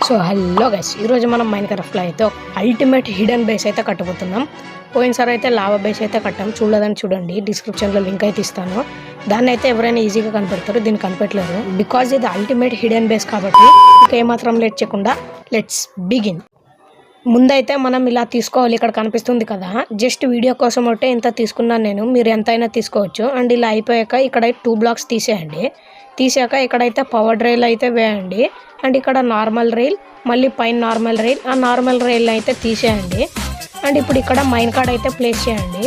So hello guys, ఈరోజు మనం మైన్క్రాఫ్ట్లో అయితే అల్టిమేట్ హిడెన్ బేస్ అయితే కట్టబోతున్నాం. పోయినసారి అయితే లావా బేస్ అయితే కట్టాం. చూడదని చూడండి, డిస్క్రిప్షన్లో లింక్ అయితే ఇస్తాను. దాన్ని అయితే ఎవరైనా ఈజీగా కనిపెడతారు, దీన్ని కనిపెట్టలేరు. బికాజ్ ఇది అల్టిమేట్ హిడెన్ బేస్ కాబట్టి ఏమాత్రం లేట్ చేయకుండా లెట్స్ బిగిన్. ముందైతే మనం ఇలా తీసుకోవాలి. ఇక్కడ కనిపిస్తుంది కదా, జస్ట్ వీడియో కోసం ఒకటే ఇంత తీసుకున్నాను నేను. మీరు ఎంతైనా తీసుకోవచ్చు. అండ్ ఇలా అయిపోయాక ఇక్కడ 2 బ్లాక్స్ తీసేయండి. తీసాక ఇక్కడైతే పవర్ రైల్ అయితే వేయండి. అండ్ ఇక్కడ నార్మల్ రైల్, మళ్ళీ పైన నార్మల్ రైల్, ఆ నార్మల్ రైల్ అయితే తీసేయండి. అండ్ ఇప్పుడు ఇక్కడ మైన్ కార్డ్ అయితే ప్లేస్ చేయండి.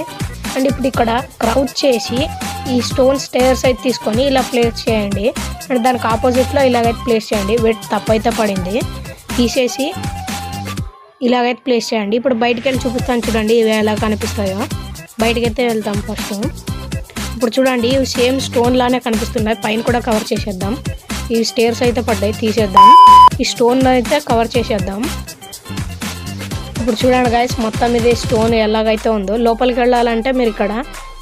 అండ్ ఇప్పుడు ఇక్కడ క్రౌచ్ చేసి ఈ స్టోన్ స్టేర్స్ అయితే తీసుకొని ఇలా ప్లేస్ చేయండి. అండ్ దానికి ఆపోజిట్లో ఇలాగైతే ప్లేస్ చేయండి. వెయిట్ తప్పైతే పడింది, తీసేసి ఇలాగైతే ప్లేస్ చేయండి. ఇప్పుడు బయటికి వెళ్ళి చూపిస్తాను చూడండి, ఇవి ఎలా కనిపిస్తాయో. బయటకి అయితే వెళ్తాం ఫస్ట్. ఇప్పుడు చూడండి, ఇవి సేమ్ స్టోన్ లానే కనిపిస్తున్నాయి. పైన కూడా కవర్ చేసేద్దాం. ఈ స్టేర్స్ అయితే పడ్డాయి, తీసేద్దాం. ఈ స్టోన్ అయితే కవర్ చేసేద్దాం. ఇప్పుడు చూడండి గైస్, మొత్తం ఇది స్టోన్ ఎలాగైతే ఉందో. లోపలికి వెళ్ళాలంటే మీరు ఇక్కడ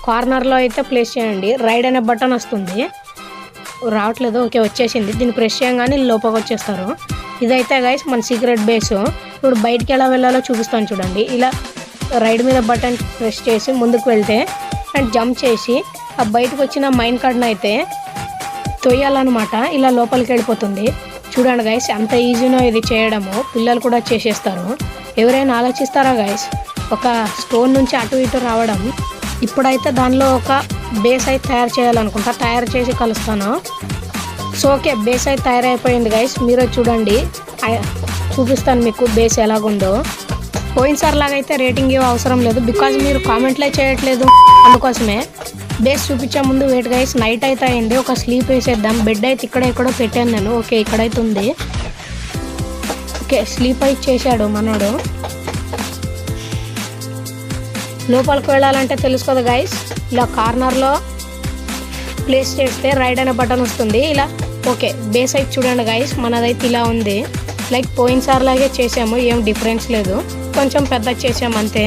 కార్నర్లో అయితే ప్లేస్ చేయండి. రైడ్ అనే బటన్ వస్తుంది. రావట్లేదు, ఓకే వచ్చేసింది. దీన్ని ప్రెస్ చేయగానే లోపలికి వచ్చేస్తారు. ఇదైతే గైస్ మన సీక్రెట్ బేస్. ఇప్పుడు బయటికి ఎలా వెళ్ళాలో చూపిస్తాను చూడండి. ఇలా రైడ్ మీద బటన్ ప్రెస్ చేసి ముందుకు వెళ్తే అండ్ జంప్ చేసి ఆ బయటకు వచ్చిన మైన్ కార్డ్ని అయితే తొయ్యాలన్నమాట. ఇలా లోపలికి వెళ్ళిపోతుంది. చూడండి గైస్, ఎంత ఈజీనో ఇది చేయడము. పిల్లలు కూడా చేసేస్తారు. ఎవరైనా ఆలోచిస్తారా గైస్ ఒక స్టోన్ నుంచి అటు ఇటు రావడం? ఇప్పుడైతే దానిలో ఒక బేస్ అయితే తయారు చేయాలనుకుంటా. తయారు చేసి కలుస్తాను. సో ఓకే, బేస్ అయితే తయారైపోయింది గైస్. మీరే చూడండి, చూపిస్తాను మీకు బేస్ ఎలాగుందో. పోయినసారి లాగైతే రేటింగ్ ఇవ్వ అవసరం లేదు, బికాజ్ మీరు కామెంట్లే చేయట్లేదు. అందుకోసమే బేస్ చూపించే ముందు వెయిట్ గైస్. నైట్ అయితే అయింది, ఒక స్లీప్ వేసేద్దాం. బెడ్ అయితే ఇక్కడ ఎక్కడో పెట్టాను నేను. ఓకే, ఇక్కడైతే ఉంది. ఓకే, స్లీప్ అయితే చేశాడు మనోడు. లోపలికి వెళ్ళాలంటే తెలుసు కదా గైస్, ఇలా కార్నర్లో ప్లేస్ చేస్తే రైడ్ అనే బటన్ వస్తుంది. ఇలా ఓకే, బేస్ అయితే చూడండి గైస్, మనదైతే ఇలా ఉంది. లైక్ పోయినసారి లాగే చేసాము, ఏం డిఫరెన్స్ లేదు. కొంచెం పెద్ద చేసాము అంతే.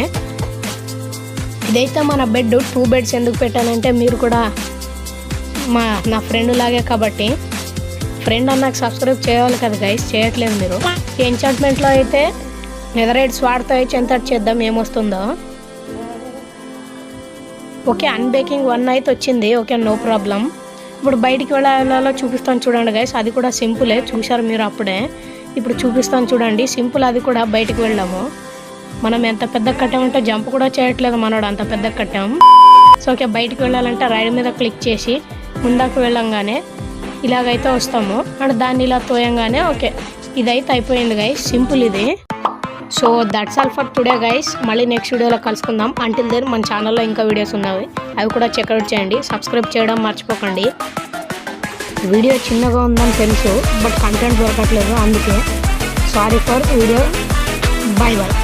ఇదైతే మన బెడ్. 2 బెడ్స్ ఎందుకు పెట్టానంటే మీరు కూడా నా ఫ్రెండ్ లాగే కాబట్టి. ఫ్రెండ్ అన్నాక సబ్స్క్రైబ్ చేయాలి కదా గైస్, చేయట్లేదు మీరు. ఈ ఎంచాంట్మెంట్లో అయితే నెదరైడ్ స్వాడ్తో అయితే ఎంతటి చేద్దాం, ఏమొస్తుందో. ఓకే, అన్బేకింగ్ 1 అయితే వచ్చింది. Okay, no problem. ఇప్పుడు బయటికి వెళ్ళాలో చూపిస్తాను చూడండి గైస్. అది కూడా సింపులే, చూశారు మీరు అప్పుడే. ఇప్పుడు చూపిస్తాను చూడండి, సింపుల్. అది కూడా బయటికి వెళ్ళాము. మనం ఎంత పెద్ద కట్టామంటే జంప్ కూడా చేయట్లేదు మనోడు, అంత పెద్ద కట్టాం. సో ఓకే, బయటికి వెళ్ళాలంటే రైడ్ మీద క్లిక్ చేసి ముందుకు వెళ్ళంగానే ఇలాగైతే వస్తాము. అండ్ దాన్ని ఇలా తోయంగానే ఓకే, ఇదైతే అయిపోయింది గైస్. సింపుల్ ఇది. So that's all for today guys. మళ్ళీ నెక్స్ట్ వీడియోలో కలుసుకుందాం. అంటిల్ దెన్ మన ఛానల్లో ఇంకా వీడియోస్ ఉన్నాయి, అవి కూడా చెక్అవుట్ చేయండి. సబ్స్క్రైబ్ చేయడం మర్చిపోకండి. వీడియో చిన్నగా ఉందని తెలుసు, బట్ కంటెంట్ దొరకట్లేదు, అందుకే sorry for video. Bye bye.